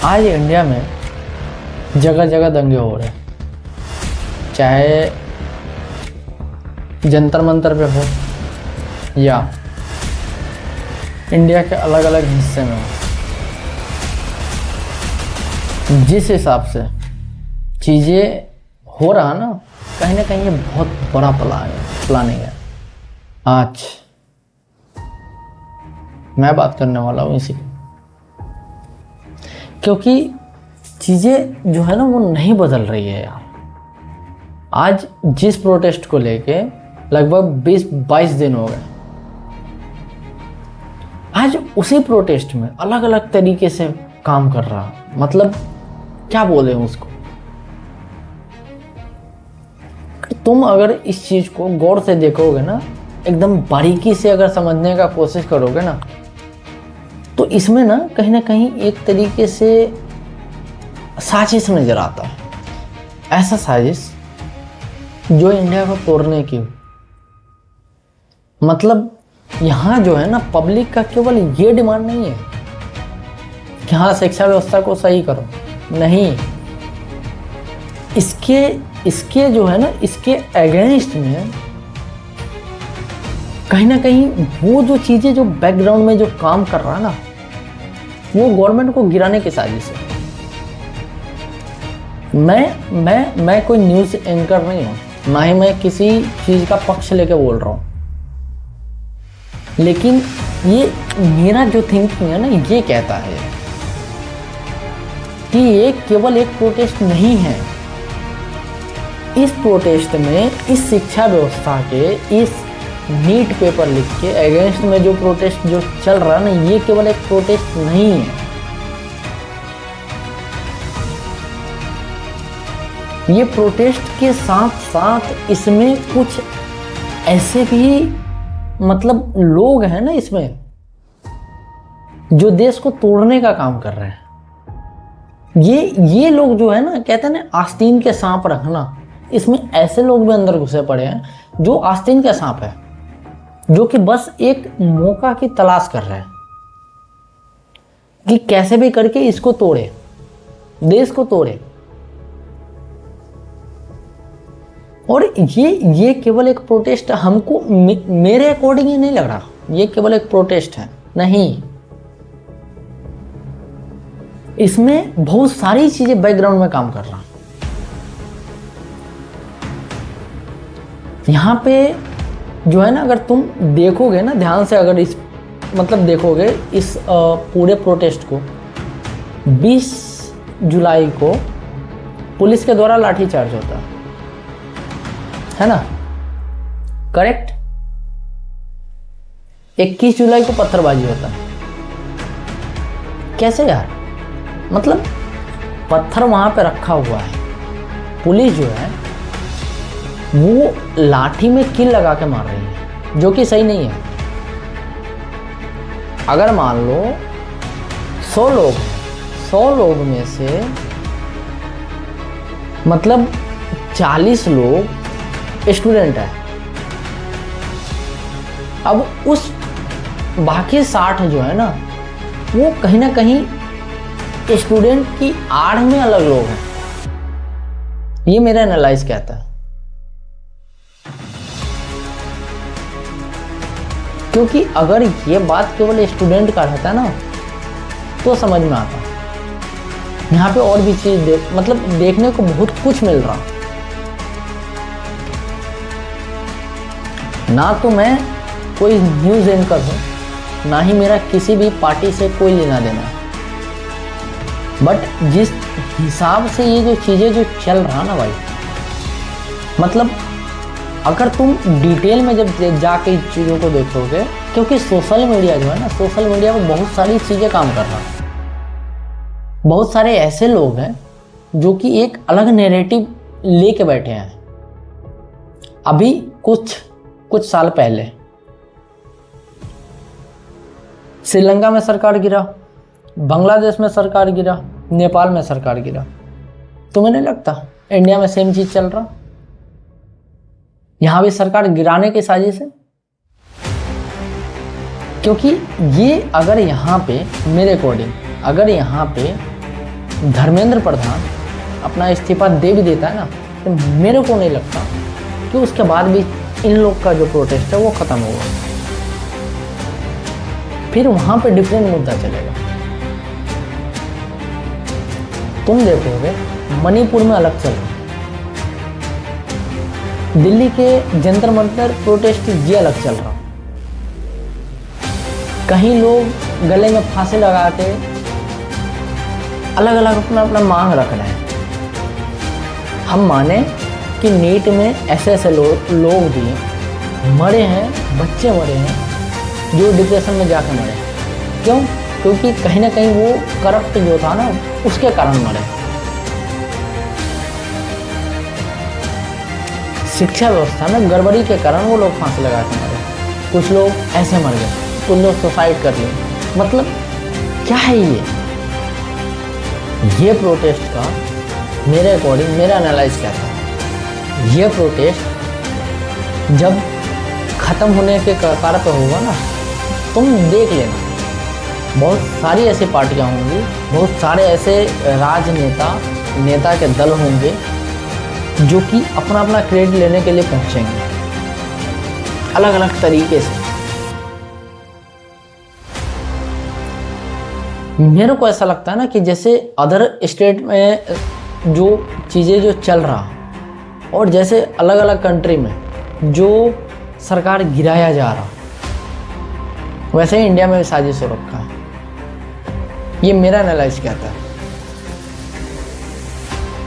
आज इंडिया में जगह जगह दंगे हो रहे हैं, चाहे जंतर मंतर पे हो या इंडिया के अलग अलग हिस्से में हो। जिस हिसाब से चीज़ें हो रहा ना कहीं ये बहुत बड़ा प्लानिंग है। आज मैं बात करने वाला हूँ इसी, क्योंकि चीज़ें जो है ना वो नहीं बदल रही है यार। आज जिस प्रोटेस्ट को लेके लगभग 20-22 दिन हो गए, आज उसी प्रोटेस्ट में अलग अलग तरीके से काम कर रहा, मतलब क्या बोले उसको। तुम अगर इस चीज को गौर से देखोगे ना, एकदम बारीकी से अगर समझने का कोशिश करोगे ना, तो इसमें ना कहीं एक तरीके से साजिश नजर आता है। ऐसा साजिश जो इंडिया को तोड़ने की हो। मतलब यहाँ जो है ना पब्लिक का केवल ये डिमांड नहीं है कि हाँ शिक्षा व्यवस्था को सही करो, नहीं, इसके जो है ना इसके अगेंस्ट में कहीं वो जो चीजें जो बैकग्राउंड में जो काम कर रहा है ना, वो गवर्नमेंट को गिराने की साजिश है। मैं कोई न्यूज़ एंकर नहीं हूँ, ना ही मैं किसी चीज़ का पक्ष लेके बोल रहा हूँ, लेकिन ये मेरा जो थिंकिंग है ना ये कहता है कि ये केवल एक प्रोटेस्ट नहीं है। इस प्रोटेस्ट में, इस शिक्षा व्यवस्था के, इस नीट पेपर लीक के अगेंस्ट में जो प्रोटेस्ट जो चल रहा है ना, ये केवल एक प्रोटेस्ट नहीं है। ये प्रोटेस्ट के साथ साथ इसमें कुछ ऐसे भी मतलब लोग हैं ना इसमें जो देश को तोड़ने का काम कर रहे हैं। ये लोग जो है ना, कहते हैं ना आस्तीन के सांप रखना, इसमें ऐसे लोग भी अंदर घुसे पड़े हैं जो आस्तीन के सांप है, जो कि बस एक मौका की तलाश कर रहे हैं कि कैसे भी करके इसको तोड़े, देश को तोड़े। और ये केवल एक प्रोटेस्ट हमको, मेरे अकॉर्डिंग ये नहीं लग रहा ये केवल एक प्रोटेस्ट है, नहीं। इसमें बहुत सारी चीजें बैकग्राउंड में काम कर रहा। यहाँ पे जो है ना, अगर तुम देखोगे ना ध्यान से, अगर इस मतलब देखोगे इस पूरे प्रोटेस्ट को, 20 जुलाई को पुलिस के द्वारा लाठीचार्ज होता है ना, करेक्ट। 21 जुलाई को पत्थरबाजी होता है। कैसे यार, मतलब पत्थर वहां पे रखा हुआ है, पुलिस जो है वो लाठी में कील लगा के मार रही है, जो कि सही नहीं है। अगर मान लो 100 लोग में से मतलब 40 लोग स्टूडेंट है, अब उस बाकी 60 जो है ना वो कहीं ना कहीं स्टूडेंट की आड़ में अलग लोग हैं। ये मेरा एनालाइज कहता है, क्योंकि अगर ये बात केवल स्टूडेंट का रहता है ना तो समझ में आता। यहाँ पे और भी चीज मतलब देखने को बहुत कुछ मिल रहा। ना तो मैं कोई न्यूज़ एंकर हूँ, ना ही मेरा किसी भी पार्टी से कोई लेना देना है, बट जिस हिसाब से ये जो चीज़ें जो चल रहा ना भाई, मतलब अगर तुम डिटेल में जब जाके इस चीज़ों को देखोगे, क्योंकि सोशल मीडिया जो है ना, सोशल मीडिया में बहुत सारी चीज़ें काम कर रहा है। बहुत सारे ऐसे लोग हैं जो कि एक अलग नैरेटिव लेके बैठे हैं। अभी कुछ साल पहले श्रीलंका में सरकार गिरा, बांग्लादेश में सरकार गिरा, नेपाल में सरकार गिरा। तुम्हें नहीं लगता इंडिया में सेम चीज चल रहा? यहां भी सरकार गिराने की साजिश है, क्योंकि ये अगर यहाँ पे मेरे अकॉर्डिंग अगर यहाँ पे धर्मेंद्र प्रधान अपना इस्तीफा दे भी देता है ना, तो मेरे को नहीं लगता कि उसके बाद भी इन लोग का जो प्रोटेस्ट है वो ख़त्म होगा। फिर वहाँ पे डिफरेंट मुद्दा चलेगा। तुम देखोगे मणिपुर में अलग चल रहा, दिल्ली के जंतर मंतर प्रोटेस्ट ये अलग चल रहा, कहीं लोग गले में फांसी लगाते अलग अलग अपना अपना मांग रख रहे हैं। हम माने कि नीट में ऐसे ऐसे लोग भी मरे हैं, बच्चे मरे हैं जो डिप्रेशन में जाकर मरे। क्यों? क्योंकि कहीं ना कहीं वो करप्ट जो था ना उसके कारण मरे। शिक्षा व्यवस्था में गड़बड़ी के कारण वो लोग फांसी लगा के मरे, कुछ लोग ऐसे मर गए, कुछ लोग सुसाइड कर लिए। मतलब क्या है ये प्रोटेस्ट का मेरे अकॉर्डिंग मेरा एनालाइज क्या था, ये प्रोटेस्ट जब ख़त्म होने के कगार पे होगा ना, तुम देख लेना बहुत सारी ऐसी पार्टियां होंगी, बहुत सारे ऐसे नेता के दल होंगे जो कि अपना अपना क्रेडिट लेने के लिए पहुंचेंगे अलग अलग तरीके से। मेरे को ऐसा लगता है ना कि जैसे अदर स्टेट में जो चीज़ें जो चल रहा और जैसे अलग अलग कंट्री में जो सरकार गिराया जा रहा, वैसे ही इंडिया में भी साजिश हो रखा है। ये मेरा एनालाइज कहता है।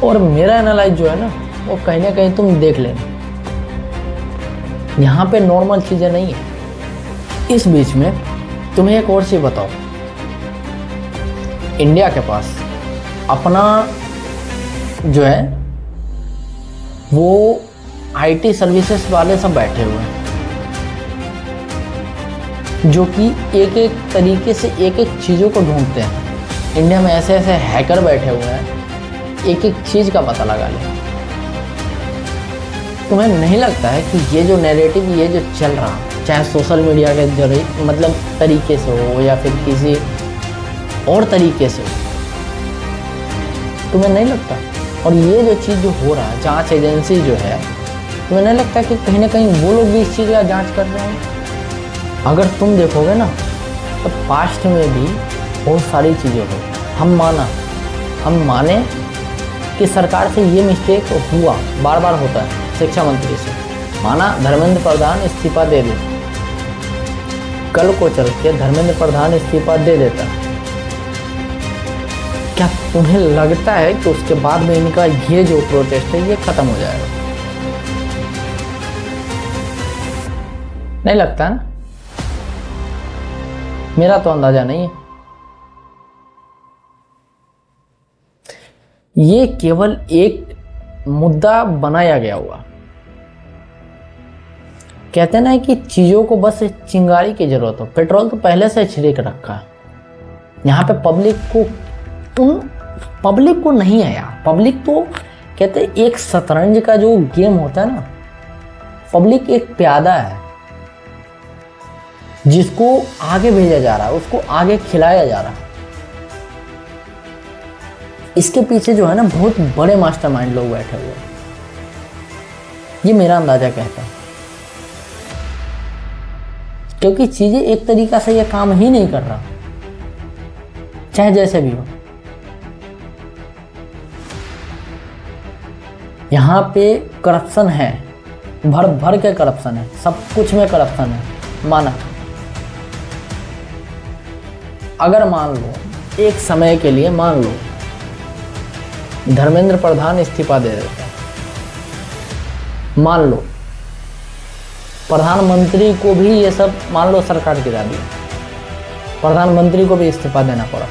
और मेरा एनालाइज जो है ना वो कहीं ना कहीं तुम देख लेना, यहाँ पे नॉर्मल चीज़ें नहीं है। इस बीच में तुम्हें एक और चीज़ बताओ, इंडिया के पास अपना जो है वो आईटी सर्विसेज वाले सब बैठे हुए हैं जो कि एक एक तरीके से एक एक चीज़ों को ढूंढते हैं। इंडिया में ऐसे ऐसे हैकर बैठे हुए हैं, एक एक चीज़ का पता लगा ले। तुम्हें नहीं लगता है कि ये जो नैरेटिव ये जो चल रहा, चाहे सोशल मीडिया के जरिए मतलब तरीके से हो या फिर किसी और तरीके से, तुम्हें नहीं लगता? और ये जो चीज़ जो हो रहा है, जांच एजेंसी जो है, तुम्हें नहीं लगता कि कहीं ना कहीं वो लोग भी इस चीज़ का जांच कर रहे हैं? अगर तुम देखोगे ना तो पास्ट में भी बहुत सारी चीज़ें हो, हम माने कि सरकार से ये मिस्टेक हुआ, बार बार होता है, शिक्षा मंत्री से माना धर्मेंद्र प्रधान इस्तीफा दे दे, कल को चल के धर्मेंद्र प्रधान इस्तीफा दे देता, क्या तुम्हें लगता है कि उसके बाद में इनका ये जो प्रोटेस्ट है ये खत्म हो जाएगा? नहीं लगता ना? मेरा तो अंदाजा नहीं है। ये केवल एक मुद्दा बनाया गया हुआ, कहते ना कि चीजों को बस चिंगारी की जरूरत हो, पेट्रोल तो पहले से छिड़क रखा है। यहाँ पे पब्लिक को नहीं है यार। पब्लिक तो कहते एक शतरंज का जो गेम होता है ना, पब्लिक एक प्यादा है जिसको आगे भेजा जा रहा है, उसको आगे खिलाया जा रहा है। इसके पीछे जो है ना बहुत बड़े मास्टरमाइंड लोग बैठे हुए हैं, ये मेरा अंदाजा कहता है। क्योंकि चीजें एक तरीका से ये काम ही नहीं कर रहा, चाहे जैसे भी हो। यहाँ पे करप्शन है, भर भर के करप्शन है, सब कुछ में करप्शन है। माना अगर मान लो एक समय के लिए मान लो धर्मेंद्र प्रधान इस्तीफा दे देता है, मान लो प्रधानमंत्री को भी ये सब मान लो सरकार गिरा दी, प्रधानमंत्री को भी इस्तीफा देना पड़ा,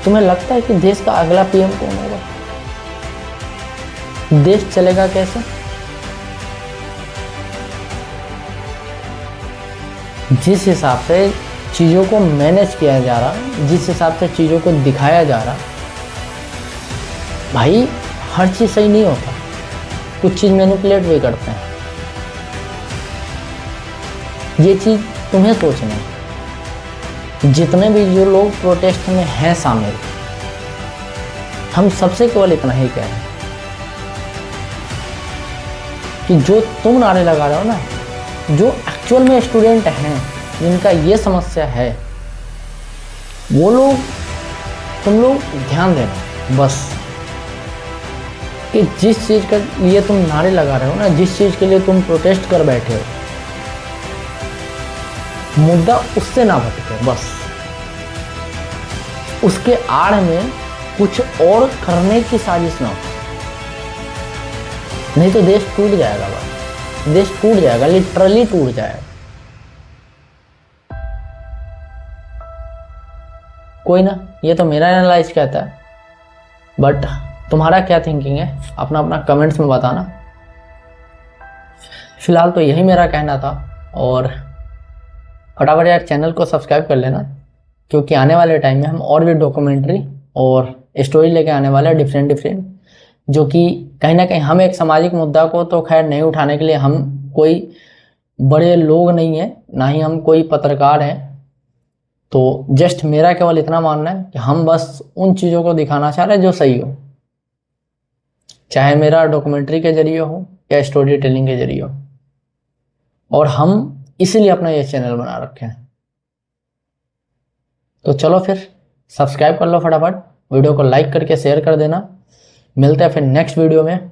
तुम्हें लगता है कि देश का अगला पीएम कौन होगा? देश चलेगा कैसे? जिस हिसाब से चीज़ों को मैनेज किया जा रहा, जिस हिसाब से चीज़ों को दिखाया जा रहा, भाई हर चीज़ सही नहीं होता, कुछ चीज़ मैनिपुलेट भी करते हैं। ये चीज़ तुम्हें सोचना है। जितने भी जो लोग प्रोटेस्ट में हैं शामिल, हम सबसे केवल इतना ही कह रहे हैं कि जो तुम नारे लगा रहे हो ना, जो एक्चुअल में स्टूडेंट हैं जिनका ये समस्या है, वो लोग, तुम लोग ध्यान देना बस कि जिस चीज़ के लिए तुम नारे लगा रहे हो ना, जिस चीज़ के लिए तुम प्रोटेस्ट कर बैठे हो, मुद्दा उससे ना भटके बस। उसके आड़ में कुछ और करने की साजिश ना हो, नहीं तो देश टूट जाएगा बस। देश टूट जाएगा, लिटरली टूट जाएगा। कोई ना, ये तो मेरा एनालाइज कहता है, बट तुम्हारा क्या थिंकिंग है अपना अपना कमेंट्स में बताना। फिलहाल तो यही मेरा कहना था, और फटाफट यार चैनल को सब्सक्राइब कर लेना, क्योंकि आने वाले टाइम में हम और भी डॉक्यूमेंट्री और स्टोरी लेके आने वाले हैं डिफरेंट, जो कि कहीं ना कहीं हम एक सामाजिक मुद्दा को तो खैर नहीं उठाने के लिए हम कोई बड़े लोग नहीं हैं, ना ही हम कोई पत्रकार हैं। तो जस्ट मेरा केवल इतना मानना है कि हम बस उन चीज़ों को दिखाना चाह रहे हैं जो सही हो, चाहे मेरा डॉक्यूमेंट्री के जरिए हो या स्टोरी टेलिंग के जरिए हो, और हम इसीलिए अपना ये चैनल बना रखे हैं। तो चलो फिर सब्सक्राइब कर लो फटाफट, वीडियो को लाइक करके शेयर कर देना। मिलते हैं फिर नेक्स्ट वीडियो में।